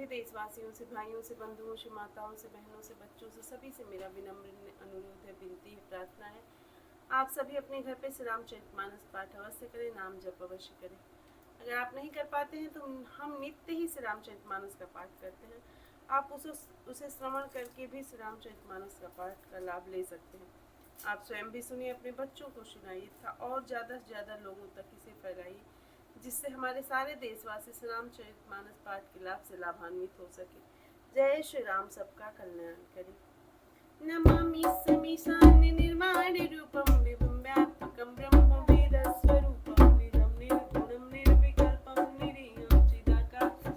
सभी देशवासियों से, भाइयों से, बंधुओं से, माताओं से, बहनों से, बच्चों से, सभी से मेरा विनम्र अनुरोध है, विनती है, प्रार्थना है। आप सभी अपने घर पे श्री रामचरितमानस पाठ अवश्य करें, नाम जप अवश्य करें। अगर आप नहीं कर पाते हैं तो हम नित्य ही श्री रामचरितमानस का पाठ करते हैं। आप उसे श्रवण करके भी श्री रामचरितमानस का पाठ का लाभ ले सकते हैं। आप स्वयं भी सुनिए, अपने बच्चों को सुनाइए था और ज़्यादा से ज़्यादा लोगों तक इसे फैलाइए, जिससे हमारे सारे देशवासी श्री रामचरितमानस पाठ के लाभ से लाभान्वित हो सके। जय श्री राम, सबका कल्याण करें। नमामि समीशान्य निर्वाण रूपम विभुं व्यापकं ब्रह्म वेद स्वरूपं निजं निर्गुणं निर्विकल्पं निरीयं चिदाकारं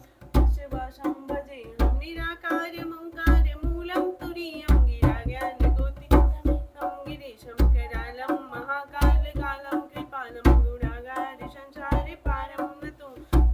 शिवाशं भजेऽहं निराकारं ओंकारमूलं तुरीयं गिराज्ञानगोतीं गिरीशं करालं महाकालकालं कृपालं गुणागार संसारे पारं नतो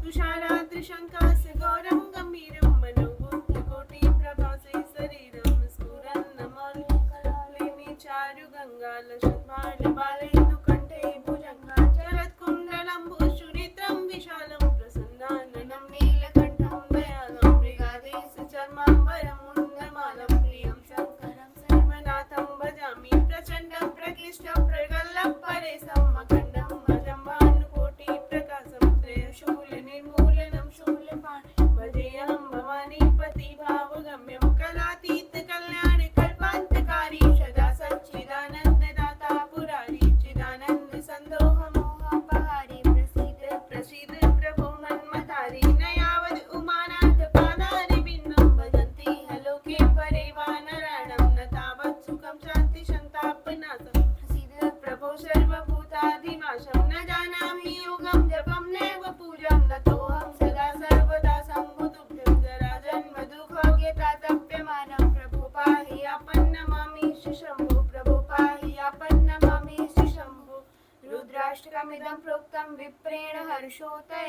तुषाराद्रिशङ्कास्य गौरं गम्भीरं मनोभूतकोटि प्रभासे शरीरं स्फुरन्न मौलिनी चारु गङ्गाल शतमाल बालेन्दु कण्ठे भुजङ्गाचरत्कुण्डलं भूषुरित्रं विशालं प्रसन्नाननं नीलकण्ठं दयालं मृगादेश चर्माम्बरं मुण्डमालं प्रियं शङ्करं सर्वनाथं भजामि प्रचण्डं प्रकृष्टं प्रगल्लपरेशम् अखण्डं भजम्भानुकोटि प्रकाशं त्रयशूल निर्मूलनं शूलपाणि भजेऽहं भवानीपति भावगम्यं कलातीत कल्याण कल्पान्तकारी सदा सच्चिदानन्ददाता पुरारी चिदानन्द सन्दोह मोहापहारी प्रसीद प्रसीद प्रभो मन्मथारी न यावद् उमानाथ पादारि बिन्दं भजन्ति लोके परे वा नराणां न तावत् सुखं शान्ति सन्तापनाशं प्रसीद प्रभो सर्वभूताधिनाशं न जानामि योगं जपं नैव पूजां नतोऽहं सदा सर्वदा सम्भुतुभ्यं जराजन्म दुःखोग्यतातप्यमानं प्रभो पाहि आपन्नमामि शम्भो प्रभो पाहि आपन्नमामि शम्भो रुद्राष्टकमिदं प्रोक्तं विप्रेण हर्षोदये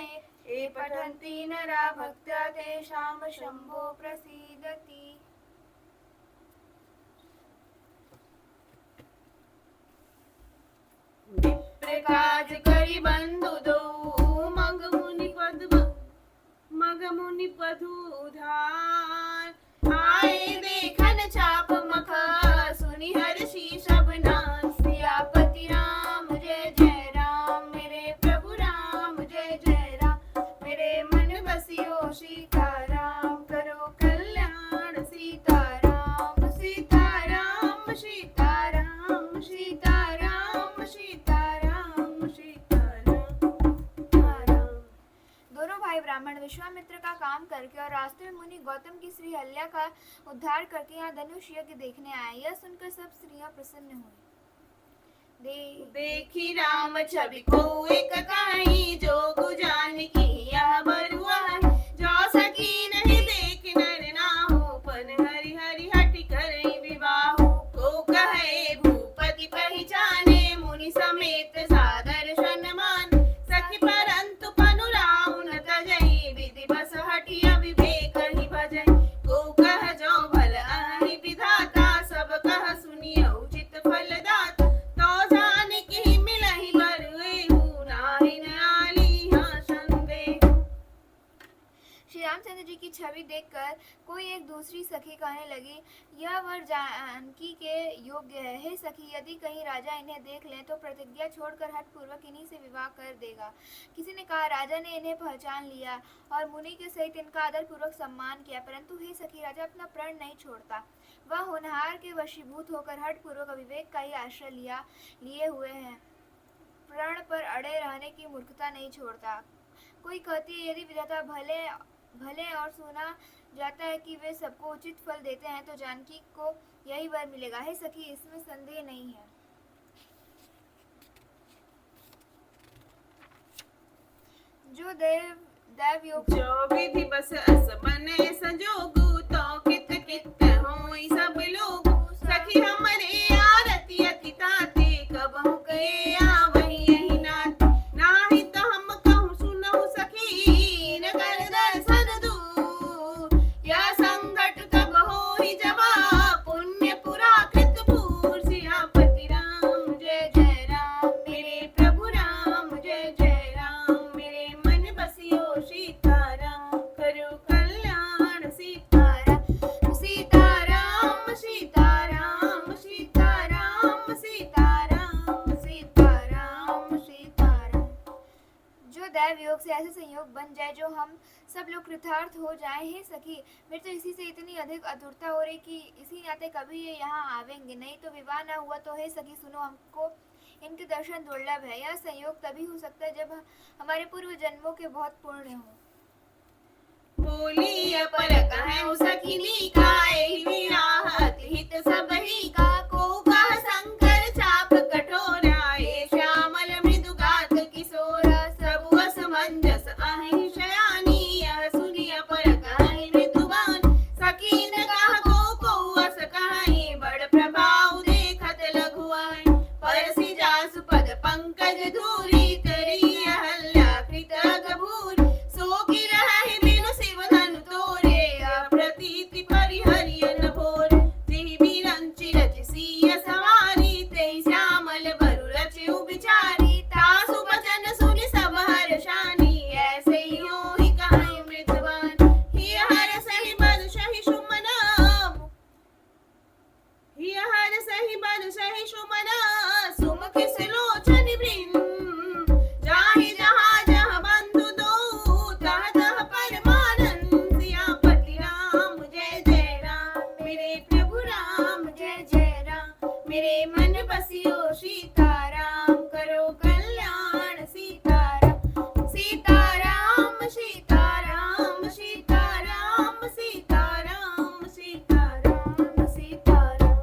ये पठन्ति नरा भक्त्या तेषां शम्भो प्रसीदति। विप्रकाज करि बंधु दो मगमुनि पधु उधार आए देखन चाप मख सुनि हर्षि सब नाम सियापति राम जय जय राम मेरे प्रभु राम जय जय राम मेरे मन बसियो सीताराम करो कल्याण सीताराम सीताराम सीताराम सीताराम सीताराम सीताराम। दोनों भाई ब्राह्मण विश्वामित्र का काम करके और रास्ते में मुनि गौतम की स्त्री हल्या का उद्धार करके यहाँ धनुष यज्ञ देखने आए। यह सुनकर सब स्त्रियां प्रसन्न हुई। देखी राम छवि को एक काई जोगु जानकी यह बरुआ जो सकी नहीं देख नर नाहु पन हरि हरि हटि करई विवाहु को कहे भूपति पहचाने मुनि समेत सादर सन्मान सखी परंतु पनु राहु न तजई विधि बस हटि अविवेक ही भजई को कह जो भल अहि विधाता सब कह सुनिय उचित फल दाता तो जानकी मिलहि बरुएहु नाहि न आली हाँ संदेह। श्री रामचंद्र जी की छवि देखकर कोई एक दूसरी सखी कहने लगी, यह वर जानकी के योग्य है। हे सखी, यदि कहीं राजा इन्हें देख लें तो प्रतिज्ञा छोड़कर हठ पूर्वक इन्हीं से विवाह कर देगा। किसी ने कहा, राजा ने इन्हें पहचान लिया और मुनि के सहित इनका आदर पूर्वक सम्मान किया, परंतु हे सखी, राजा अपना प्रण नहीं छोड़ता। वह होनहार के वशीभूत होकर हठ पूर्वक अविवेक का ही आश्रय लिए हुए हैं, प्रण पर अड़े रहने की मूर्खता नहीं छोड़ता। कोई कहती है, यदि विधाता भले और सुना जाता है कि वे सबको उचित फल देते हैं तो जानकी को यही वर मिलेगा। हे सखी, इसमें संदेह नहीं है। जो दैव योग जो विधि बस अस बने संजोगु तो कित कित होई सब लोग सखी हमरे आरती अति ताते कबहु कहे आवहि यही नाथ नाही तो हम कहूँ सुनहु सखी न कर दर्शन दूर यह संकट कब होई जवा पुण्य पुरा कृत पूर सियापति राम जय जय राम मेरे प्रभु राम जय जय राम मेरे मन बसियो सीताराम करो कल्याण लोग बन जाए, जो हम सब लोग कृतार्थ हो जाएं। हे सखी, मेरे तो इसी से इतनी अधिक आतुरता हो रही कि इसी नाते कभी ये यहाँ आवेंगे, नहीं तो विवाह न हुआ तो हे सखी सुनो, हमको इनके दर्शन दुर्लभ है। यह संयोग तभी हो सकता है जब हमारे पूर्व जन्मों के बहुत पुण्य हों। बोली अपर कहूँ सखिनी का एहि विराहत हित सबही का को कह शंकर चाप कठोरा हे श्यामल मृदुगात किशोरा सब असमंजस अहि शयानी यह सुनी अपर कहि मृदुबान सखी न कह को अस कहि बड़ प्रभाव देखत लघुआन परसि जासु पद पंकज धूरी करी अहल्या कृत गभूर सो की रहि बिनु शिव धनु तोरे अप्रतीति परिहरियन भोर जेहि बिरंचि रचि सिय सवारी तेहि श्यामल बरु रचि बिचारी तासु बचन सुनि सब हर्षानी ऐसे ही होहि कहि मृदुवान हिय हरसहि बरसहि सुमना हिय हरसहि बरसहि सुमना सुमुख सुलोचन वृंद जाहि जहाँ जहाँ बंधु दो तह तह परमानंद सियापति राम जय जय राम मेरे प्रभु राम जय जय राम मेरे मन बसियो सीताराम करो कल्याण सीताराम सीताराम सीताराम सीताराम सीताराम सीताराम सीताराम।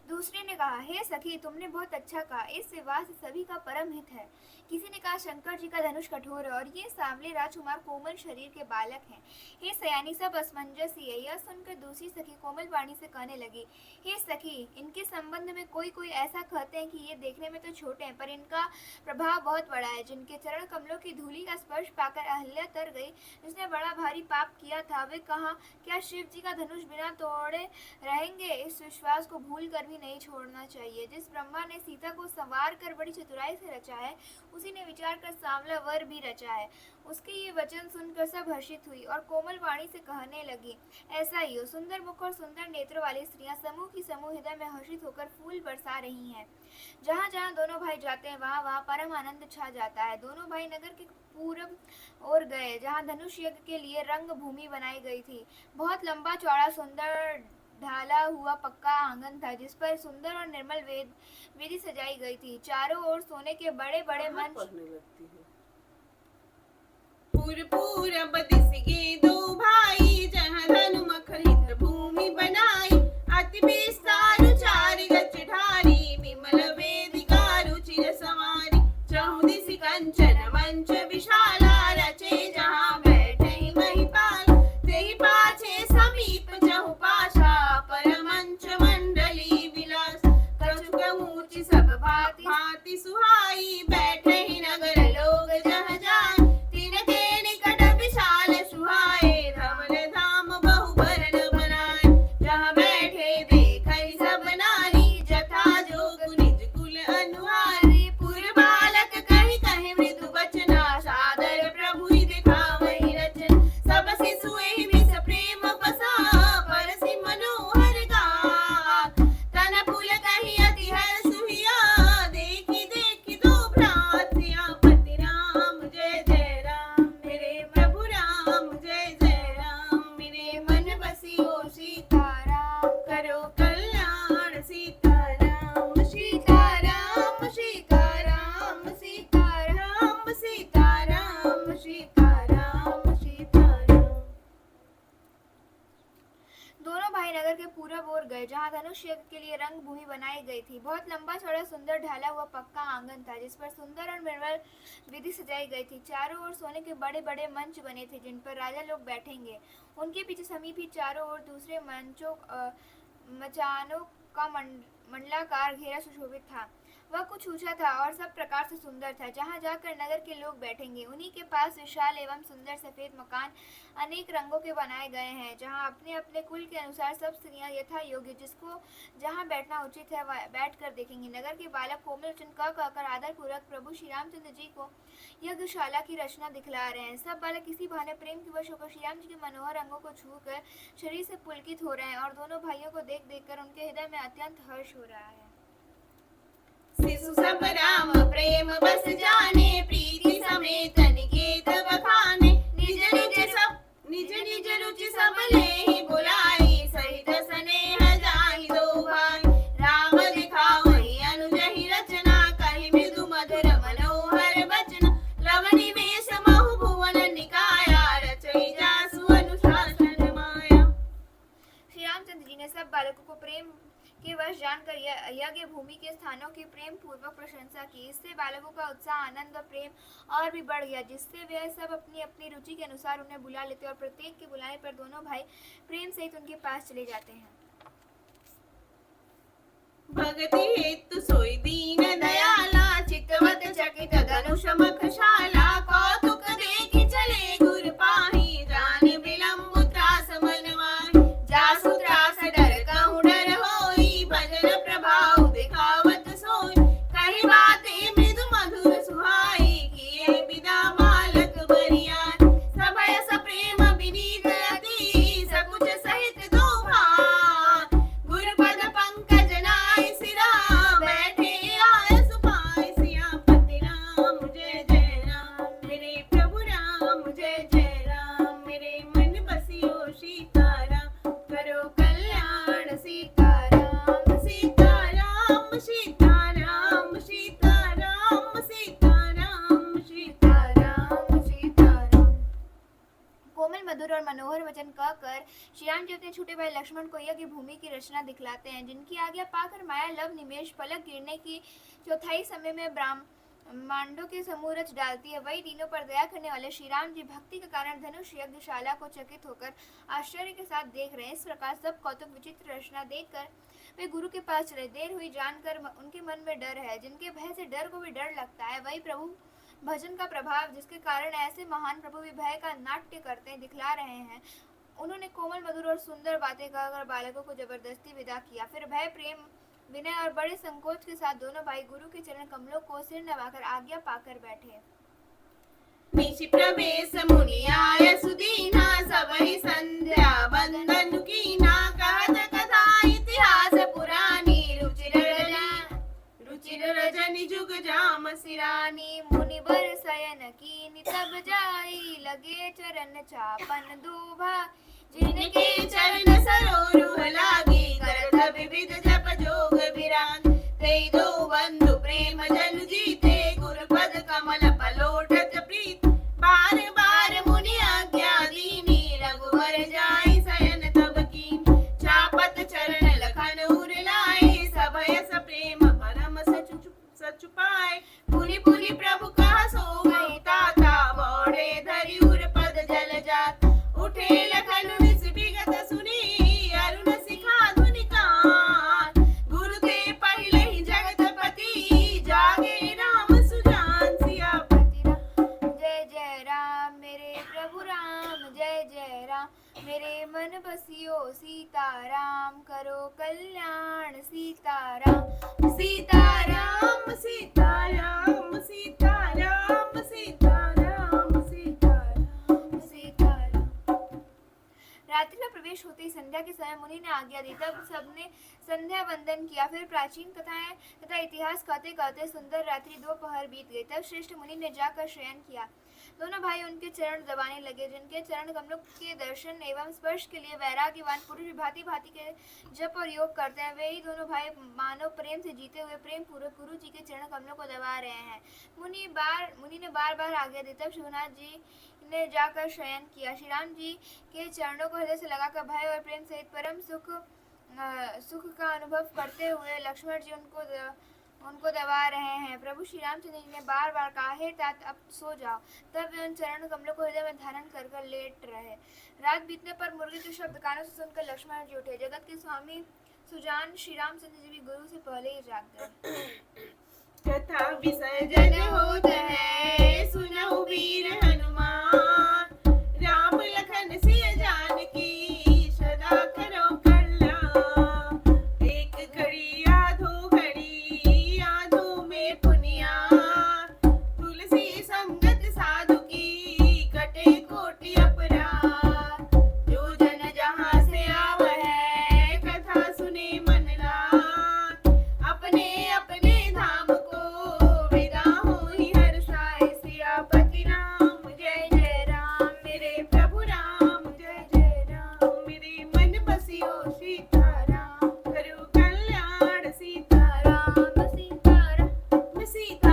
दूसरे ने कहा, हे सखी, तुमने बहुत अच्छा कहा, इस विवाह से सभी का परम हित है। किसी ने कहा, शंकर जी का धनुष कठोर है और ये सांवले राजकुमार कोमल शरीर के बालक हैं। हे सयानी, सब असमंजस ही है। यह सुनकर दूसरी सखी कोमल वाणी से कहने लगी, हे सखी, इनके संबंध में कोई कोई ऐसा कहते हैं कि ये देखने में तो छोटे हैं पर इनका प्रभाव बहुत बड़ा है। जिनके चरण कमलों की धूलि का स्पर्श पाकर अहल्या तर गई, जिसने बड़ा भारी पाप किया था, वे कहा, क्या शिव जी का धनुष बिना तोड़े रहेंगे? इस विश्वास को भूल कर भी नहीं छोड़ना चाहिए। जिस ब्रह्मा ने सीता को संवार कर बड़ी चतुराई से रचा है, उसी ने विचार कर सांवला वर भी रचा है। उसके ये वचन सुनकर सब हर्षित हुई और कोमल वाणी से कहने लगी, ऐसा ही हो। सुंदर मुख और सुंदर नेत्र वाली स्त्रियां समूह की समूह हृदय में हर्षित होकर फूल बरसा रही हैं। जहाँ जहाँ दोनों भाई जाते हैं वहाँ वहाँ परम आनंद छा जाता है। दोनों भाई नगर के पूर्व ओर गए, जहाँ धनुष यज्ञ के लिए रंग भूमि बनाई गई थी। बहुत लंबा चौड़ा सुंदर ढाला हुआ पक्का आंगन था, जिस पर सुंदर और निर्मल वेदी सजाई गई थी। चारों ओर सोने के बड़े बड़े मंच पूरब दिस गे दो भाई जहाँ धनु मखरित भूमि बनाई अति विस्तार चारि गज ढारी विमल वेदिका रुचिर संवारी चहु दिसि कंचन मंच विशाला रचे जहाँ बैठे महिपाल तेहि पाछे समीप चहु पाशा पर मंच मंडली विलास कछुक ऊंची सब भांति भांति सुहाई बैठे ही नगर लोग जह जाए तिनके निकट विशाल सुहाए धवल धाम बहु भरण बनाए जहाँ बैठे देखै सब नारी जथा जोग निज कुल अनुहारी पुर बालक कहि कहि मृदु वचना सादर प्रभु ही दिखावहि रचन सब शिशु एहि विष प्रेम बसा परसि मनोहर गा तन पुल कहि अति हर्ष हुआ देखी देखी दो भ्रात सियापति राम जय जय राम मेरे प्रभु राम जय जय राम मेरे मन बसियो सीताराम करो कल्याण सीताराम सीताराम सीताराम सीताराम सीताराम सीताराम सीताराम। दोनों भाई नगर के पूरब ओर गए, जहाँ धनुष यज्ञ के लिए रंग भूमि बनाई गई थी। बहुत लंबा चौड़ा सुंदर ढाला हुआ पक्का आंगन था, जिस पर सुंदर और निर्मल विधि सजाई गई थी। चारों ओर सोने के बड़े बड़े मंच बने थे, जिन पर राजा लोग बैठेंगे। उनके पीछे समीप ही चारों ओर दूसरे मंचों मचानों का मंडलाकार घेरा सुशोभित था। वह कुछ ऊंचा था और सब प्रकार से सुंदर था। जहाँ जाकर नगर के लोग बैठेंगे, उन्हीं के पास विशाल एवं सुंदर सफेद मकान अनेक रंगों के बनाए गए हैं, जहाँ अपने अपने कुल के अनुसार सब स्त्रियां यथा योग्य जिसको जहाँ बैठना उचित है वह बैठ कर देखेंगे। नगर के बालक कोमल वचन कहकर आदर पूर्वक प्रभु श्री रामचंद्र जी को यज्ञशाला की रचना दिखला रहे हैं। सब बालक किसी बहाने प्रेम की वश होकर श्री राम जी के मनोहर अंगों को छूकर शरीर से पुलकित हो रहे हैं और दोनों भाइयों को देख देख कर उनके हृदय में अत्यंत हर्ष हो रहा है। शिशु सब राम प्रेम बस जाने प्रीति समेत निकेत बालकों को प्रेम के वश जानकर यज्ञ भूमि के स्थानों की प्रेम पूर्वक प्रशंसा की। इससे बालकों का उत्साह, आनंद और प्रेम और भी बढ़ गया, जिससे वे सब अपनी अपनी रुचि के अनुसार उन्हें बुला लेते और प्रत्येक के बुलाने पर दोनों भाई प्रेम सहित उनके पास चले जाते हैं। भगति हेतु सोई दीन दयाला, चितवत चकित धनुष मखशाला, कौतुक देखि चले गुर पाहि, जान विलंब त्रास मन माहि, जासु त्रास डर कहूँ डर होई, भजन प्रभाव दिखावत सोई, कही बातें मृदु मधुर सुहाई, किए विदा बालक बरियार, सभय सप्रेम विनीत अति, सकुच सहित दो भाई, गुरुपद पंकज नाय सिरा, बैठे आय सुपाय सियापति राम, जय जय राम मेरे प्रभु राम, जय जय राम मेरे मन बसियो सीताराम, करो कल्याण सीताराम, सीताराम सीताराम सीताराम सीताराम सीताराम सीताराम। कोमल, मधुर और मनोहर वचन कहकर श्री राम जी अपने छोटे भाई लक्ष्मण को यज्ञ भूमि की रचना दिखलाते हैं, जिनकी आज्ञा पाकर माया लव निमेष पलक गिरने की चौथाई समय में ब्रह्मांडों के समूह रच डालती है। वही तीनों पर दया करने वाले श्री राम जी भक्ति के कारण धनुष यज्ञशाला को चकित होकर आश्चर्य के साथ देख रहे हैं। इस प्रकार सब कौतुक विचित्र रचना देखकर वे गुरु के पास चले। देर हुई जानकर उनके मन में डर है, जिनके भय से डर को भी डर लगता है। वही प्रभु भजन का प्रभाव, जिसके कारण ऐसे महान प्रभु भी भय का नाट्य करते दिखला रहे हैं। उन्होंने कोमल, मधुर और सुंदर बातें कहकर बालकों को जबरदस्ती विदा किया। फिर भय, प्रेम, विनय और बड़े संकोच के साथ दोनों भाई गुरु के चरण कमलों को सिर नवाकर आज्ञा पाकर बैठे। निशि प्रवेश मुनि आय सुदीना, सबहि संध्या वंदन कीना, कहत कथा इतिहास पुरानी, रुचिर रजनी जुग जाम सिरानी, मुनि बर शयन कीनि तब जाई, लगे चरण चापन दूभा, जिनके चरण सरोरुह लागी, करत विविध जप जोग विराग, तेई दो बंधु प्रेम जन जीते, गुरुपद कमल पलोटत प्रीत, बार बार मुनि आज्ञा दीनी, रघुवर जाई शयन तब कीन, चापत चरण लखन उर लाए, सभय सप्रेम परम सचुपाए, पुनि पुनि प्रभु कहा सो गई ताता, बौड़े धरि उर पद जल जात, उठे लखन निस विगत सुनी, अरुण सिखा धुनि कान, गुरु ते पहिले ही जगतपति, जागे राम सुजान सियापति राम, जय जय राम मेरे प्रभु राम, जय जय राम मेरे मन बसियो सीताराम, करो कल्याण सीताराम, सीताराम सीताराम सीताराम सीताराम सीताराम सीताराम। रात्रि में प्रवेश होते ही संध्या के समय मुनि ने आज्ञा दी। तब सबने संध्या वंदन किया। फिर प्राचीन कथाएं तथा इतिहास कहते कहते सुंदर रात्रि दोपहर बीत गई। तब श्रेष्ठ मुनि ने जाकर शयन किया। दोनों भाई उनके चरण दबाने लगे। जिनके चरण कमलों के दर्शन एवं स्पर्श के लिए वैराग्यवान पुरुष भांति भांति के जप और योग करते हैं, वे ही दोनों भाई मानव प्रेम से जीते हुए प्रेम पूर्वक गुरु जी के चरण कमलों को दबा रहे हैं। मुनि ने बार बार आज्ञा दी। तब शिवनाथ जी ने जाकर शयन किया। श्री राम जी के चरणों को हृदय से लगाकर भय और प्रेम सहित परम सुख का अनुभव करते हुए लक्ष्मण जी उनको दबा रहे हैं। प्रभु श्री रामचंद्र जी ने बार बार कहा, हे तात अब सो जाओ। तब वे उन चरण कमलों को हृदय में धारण कर कर लेट रहे। रात बीतने पर मुर्गी के शब्द कानों से सुनकर लक्ष्मण जी उठे। जगत के स्वामी सुजान श्री रामचंद्र जी भी गुरु से पहले ही जाग गए। कथा विसर्जन होत है, सुनहु वीर हनुमान, राम लखन सिय जानकी, सदा करो कल्याण। एक घड़ी आधो घड़ी, आधो में पुनिया, तुलसी संगत साधु की, कटे कोटि अपराध। जो जन जहाँ से आवै, कथा सुने मन लाग, अपने अपने धाम को विदा होई हर साय। सियापति राम जय जय राम मेरे प्रभु राम, जय जय राम मेरे मन बसियो सीताराम, करो कल्याण सीताराम सीताराम सीता